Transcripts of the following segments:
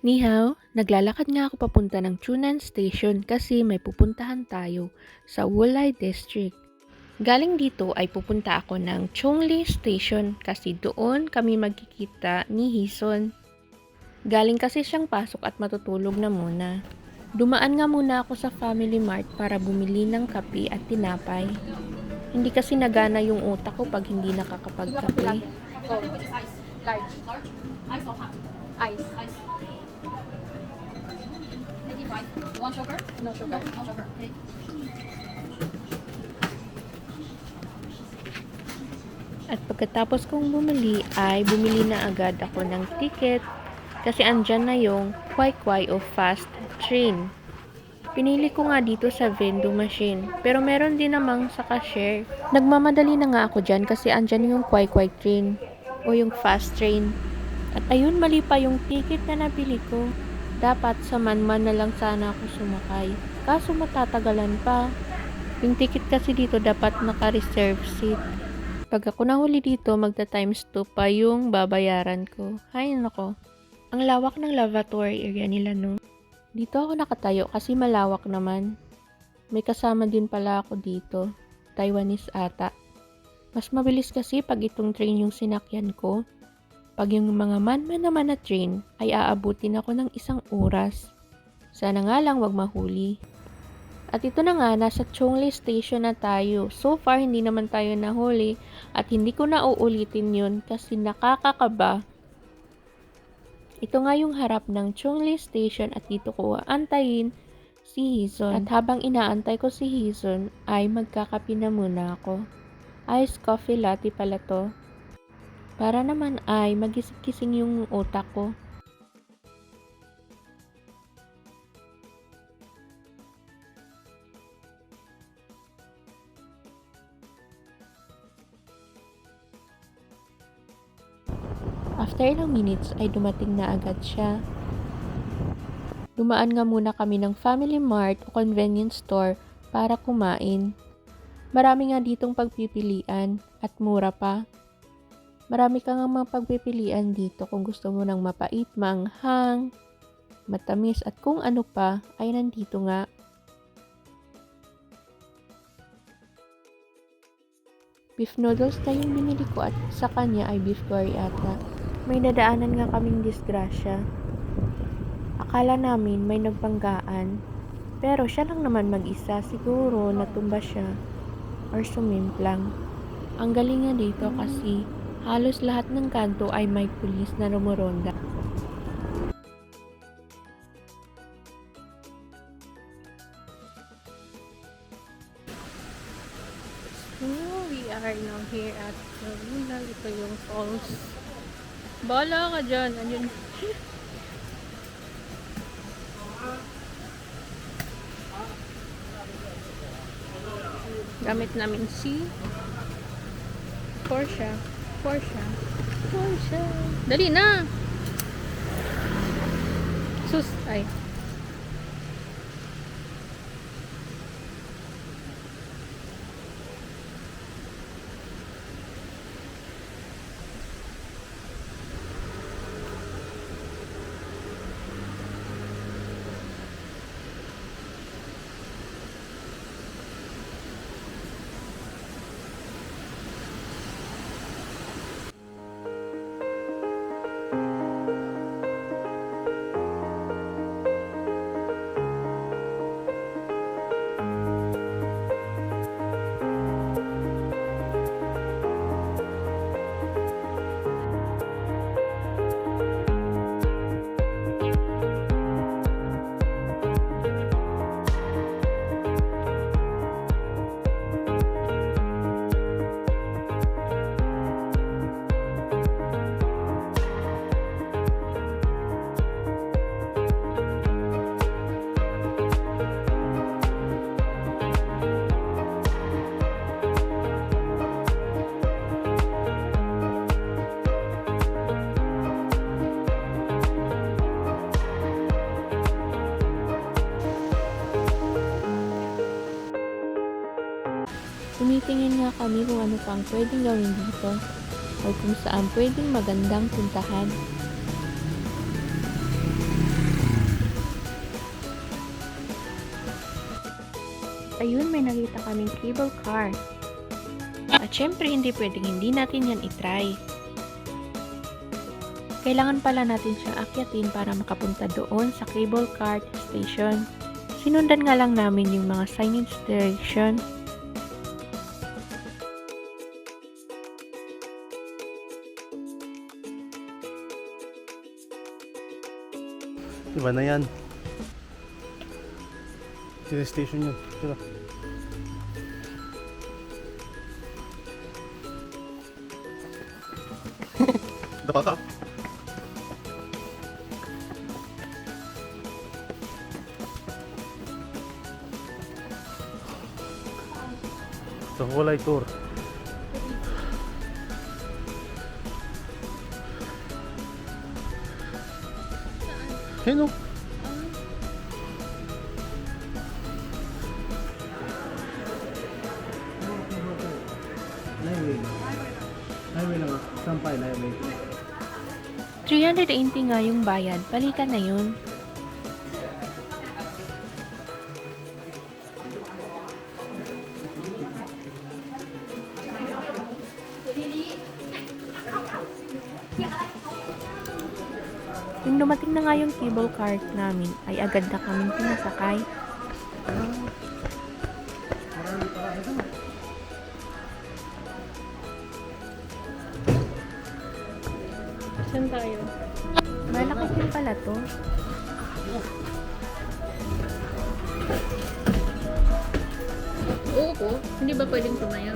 Ni hao, naglalakad nga ako papunta ng Chunan Station kasi may pupuntahan tayo sa Wulay District. Galing dito ay pupunta ako ng Chongli Station kasi doon kami magkikita ni Hison. Galing kasi siyang pasok at matutulog na muna. Dumaan nga muna ako sa Family Mart para bumili ng kape at tinapay. Hindi kasi nagana yung utak ko pag hindi nakakapagkape. Oh, which is ice? Large. Large? Ice or hot? Ice. Ice. 85. You want sugar? No sugar. No sugar. Okay. At pagkatapos kong bumili ay bumili na agad ako ng ticket kasi andyan na yung Kwai o fast train. Pinili ko nga dito sa vending machine pero meron din namang sa cashier. Nagmamadali na nga ako dyan kasi andyan yung Kwai train o yung fast train. At ayun, mali pa yung ticket na nabili ko. Dapat sa manman na lang sana ako sumakay. Kaso matatagalan pa. Yung ticket kasi dito dapat naka-reserve seat. Pag ako nahuli dito, magta times 2 pa yung babayaran ko. Hay nako. Ang lawak ng lavatory area nila, no? Dito ako nakatayo kasi malawak naman. May kasama din pala ako dito. Taiwanese ata. Mas mabilis kasi pag itong train yung sinakyan ko. Pag yung mga man-man naman na train ay aabutin ako ng 1 oras. Sana nga lang wag mahuli. At ito na nga, nasa Chongli Station na tayo. So far, hindi naman tayo nahuli at hindi ko na uulitin yun kasi nakakakaba. Ito nga yung harap ng Chongli Station at dito ko aantayin si Hison. At habang inaantay ko si Hison ay magkakape na muna ako. Iced coffee latte pala to. Para naman ay magising-gising yung utak ko. After ilang minutes ay dumating na agad siya. Dumaan nga muna kami ng Family Mart o convenience store para kumain. Marami nga ditong pagpipilian at mura pa. Marami ka nga mga pagpipilian dito kung gusto mo ng mapait, maanghang, matamis at kung ano pa ay nandito nga. Beef noodles na yung binili ko at sa kanya ay beef curry ata. May nadaanan nga kaming disgrasya. Akala namin may nagbanggaan, pero siya lang naman mag-isa, siguro natumba siya or sumimplang. Ang galing nga dito kasi halos lahat ng kanto ay may pulis na rumuronda. We are now here at Laguna. Ito yung falls. Bala ka dyan. Ayun. Gamit namin si Porsche. Dali na! Sus, ay. Tumitingin nga kami kung ano pang pwedeng gawin dito o kung saan pwedeng magandang puntahan. ayun, may nakita kaming cable car. At syempre, hindi pwedeng hindi natin yan itry. Kailangan pala natin siya akyatin para makapunta doon sa cable car station. Sinundan nga lang namin yung mga signage direction. Diba na yan? Sino station yun? Diba? Dapat. Sa Kulay Tour. Sino? Highway. Highway lang. Sampay na highway. 380 nga yung bayad, balikan na yun. Nung dumating na nga yung cable car namin, ay agad na kaming pinasakay. Saan tayo? Malaki din pala to. Oo po. Hindi ba pwedeng tumaya?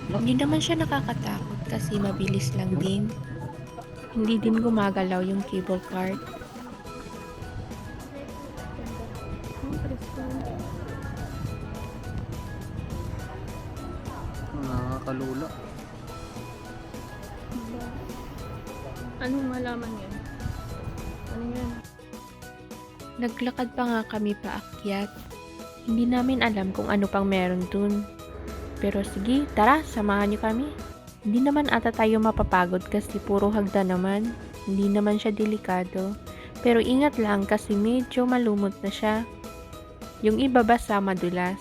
Hindi naman siya nakakatakot kasi mabilis lang din. Hindi din gumagalaw yung cable car. Nakakalula. Anong malaman yan? Ano yan? Naglakad pa nga kami paakyat. Hindi namin alam kung ano pang meron dun. Pero sige, tara, samahan niyo kami. Hindi naman ata tayo mapapagod kasi puro hagda naman. Hindi naman siya delikado. Pero ingat lang kasi medyo malumot na siya. Yung iba basa madulas.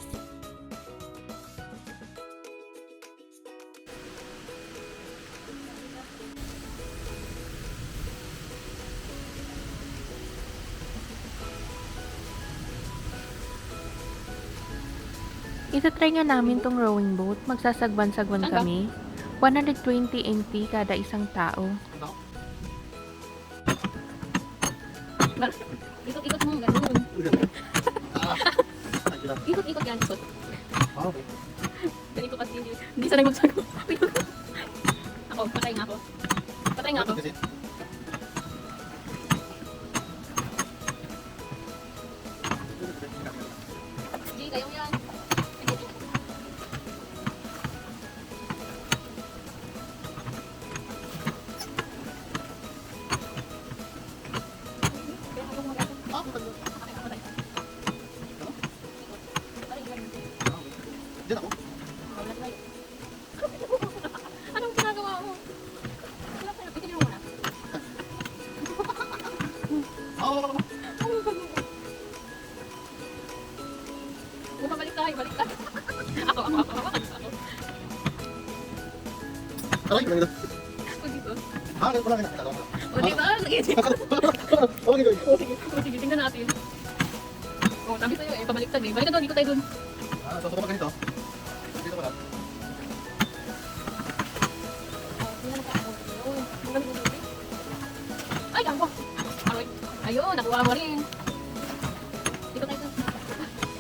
Itatry nga namin tong rowing boat. Magsasagwan-sagwan kami. 120 NT kada isang tao. Ikot-ikot mo, ganun. Ikot-ikot yan, ikot. Ganito kasi hindi sanay magsagot. Ako, patay nga ako. Patay nga ako. Hindi, kayo yan. Diyan ako. Anong ginagawa mo? Itigil mo muna. Bumabalik tayo, balik tayo. Ako. Aray, lang ito. Ako dito. Ganito ko lang nakita ko. O diba? Sige, sige, tingnan natin. O, sabi sa'yo eh, pabaliktad eh. Balik ka doon, ikot tayo doon. Susuko pa ganito. Dito pala. Ay, ako. Aroy. Ayun, nakuha mo rin. Ikot tayo doon.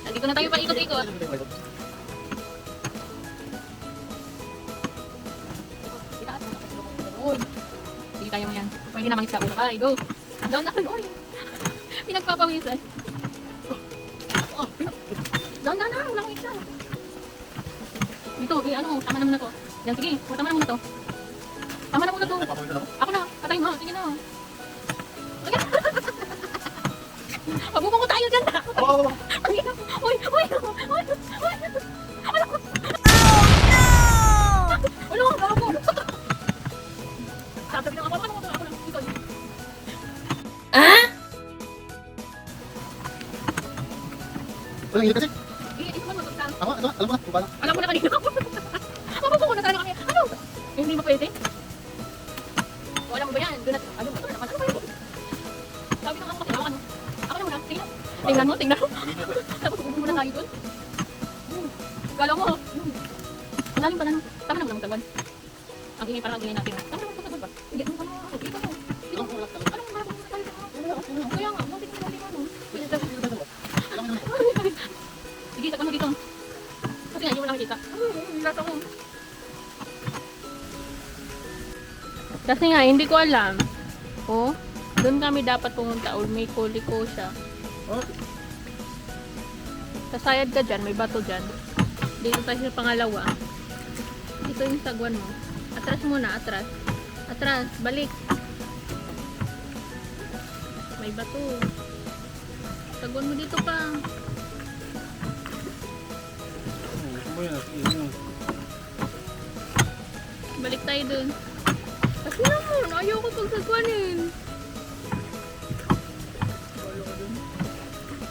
Dito na tayo pa ikot-ikot. Sige tayo mo yan. Pwede naman sa ulo. Ay, go. Down na. Pinagpapawisan. Dahan-dahan na, wala akong isa. Dito, ano, tama naman na to. Yan, sige, tama na muna to. Tama na muna to. Papawin na ako. Ako na, patayin mo, sige na. Sige. Pabubong ko tayo dyan. Oo. Ang ina. Uy, uy, uy, uy. Ano, gago. Sabi na ako, ako lang, ikaw. Walang hilig kasi. Ito man, magkakasal. Ako, ito, alam mo na kung paano. Alam ko na kanina. Mabubong ko na talaga kami. Ano? Hindi mo pwede? Wala mo ba yan? Doon na, ano ba yan? Sabi ng ako kasi, ako na muna, tingnan. Tingnan mo. Tapos bubong muna tayo doon. Kala mo, ang lalim pala, no? Tama naman ang magtagwan. Ang ingay parang ang ingay natin. Tama naman magtagwan ba? Hindi, ano ka mo? Hindi ka mo. Anong marapong muna tayo sa kaya nga, muntik na ano. Sige, takpan mo dito. Kasi nga, hindi mo nakikita. Nilata ko. Kasi nga, hindi ko alam. Oh, doon kami dapat pumunta. Or may kuliko siya. Oh, Sasayad ka dyan, may bato dyan. Dito tayo sa pangalawa. Ito yung sagwan mo. Atras muna, atras. Atras, balik. May bato. Sagwan mo dito pa. gusto mo yun. Sige, yun. Balik tayo dun. Kasi naman, ayaw ko pagsagwanin. Bolo ko dun.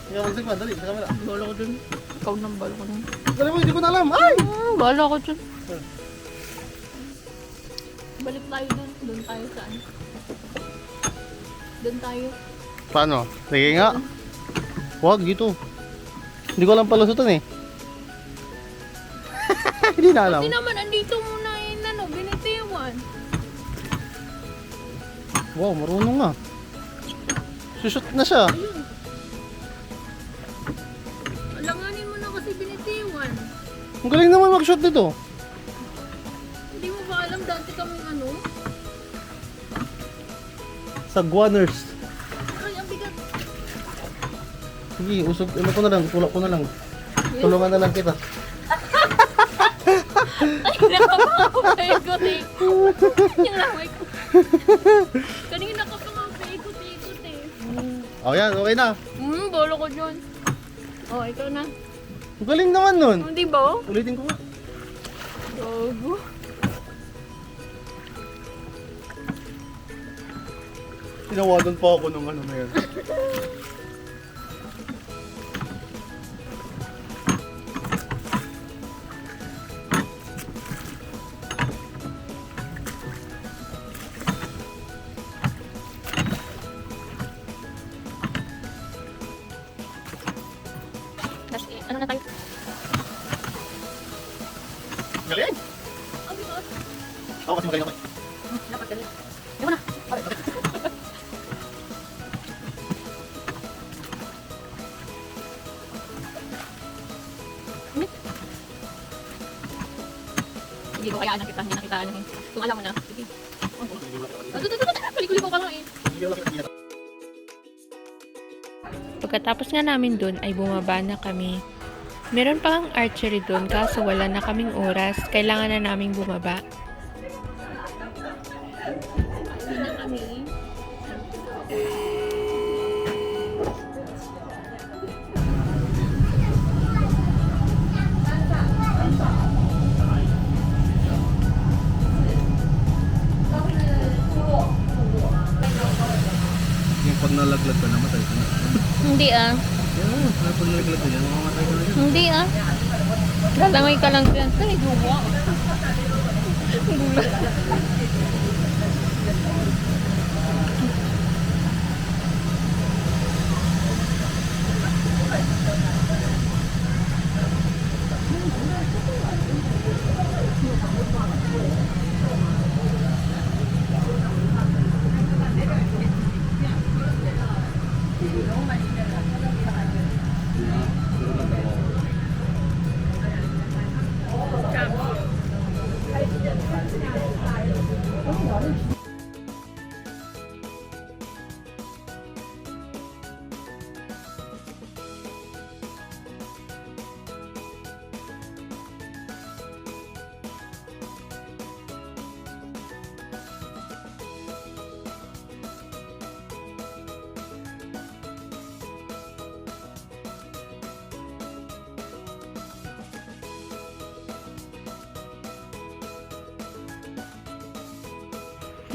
Hindi ako magsigman, dali, sa camera. Bolo ko dun. Ikaw nang bolo ko dun. Dali mo, hindi ko na alam. Ay! Bolo ko dun. Balik tayo dun. Dun tayo saan? Dun tayo. Paano? Sige nga. Wag, dito. Hindi ko alam palusutan eh. Hindi na alam. Kasi naman, andito muna yun, ano, binitiwan. Wow, marunong nga. Sushoot na siya. Ayun. Alanganin mo na kasi binitiwan. Ang galing naman mag-shoot dito. Hindi mo ba alam dati kaming ano? Sagwaners. Ay, ang bigat. Sige, usog. Ano ko na lang, tulak ko na lang. Tulungan na lang kita. Ay, nakapangapag-ikot eh. Yung lamay ko. Kanina ka pa ikot eh. Oh, yan, okay na. Bolo ko dyan. Oh, ikaw na. Ang galing naman nun. Hindi ba? Ulitin ko nga. Gago. Tinawadan pa ako nung ano na yan. Tapos, ano na tayo? Galing! Ang bigat. Ako kasi magaling ako. Dapat galing. Ewan na. Sige ko kayaan na kita. Hindi nakita ano eh. Kung alam mo na. Sige. Palikuli-ko ka nga eh. Pagkatapos nga namin dun ay bumaba na kami. Meron pa ang archery dun kaso wala na kaming oras. Kailangan na naming bumaba. Hindi na kami. Yung pag nalaglag ka, namatay ka na. Hindi ah. Oo, pag nalaglag ka yan, mamamatay ka na yan. Hindi ah. Lalangay ka lang dyan. Ay, guwa. Gula.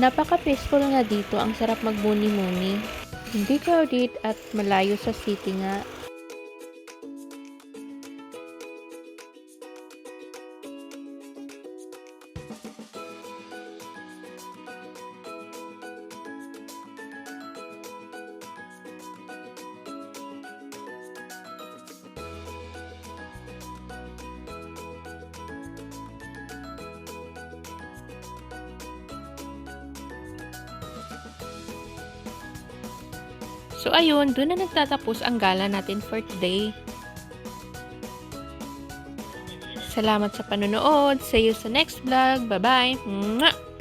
Napaka-peaceful nga dito, ang sarap magmuni-muni. Hindi crowded at malayo sa city nga. So ayun, doon na nagtatapos ang gala natin for today. Salamat sa panonood. See you sa next vlog. Bye-bye. Mwah!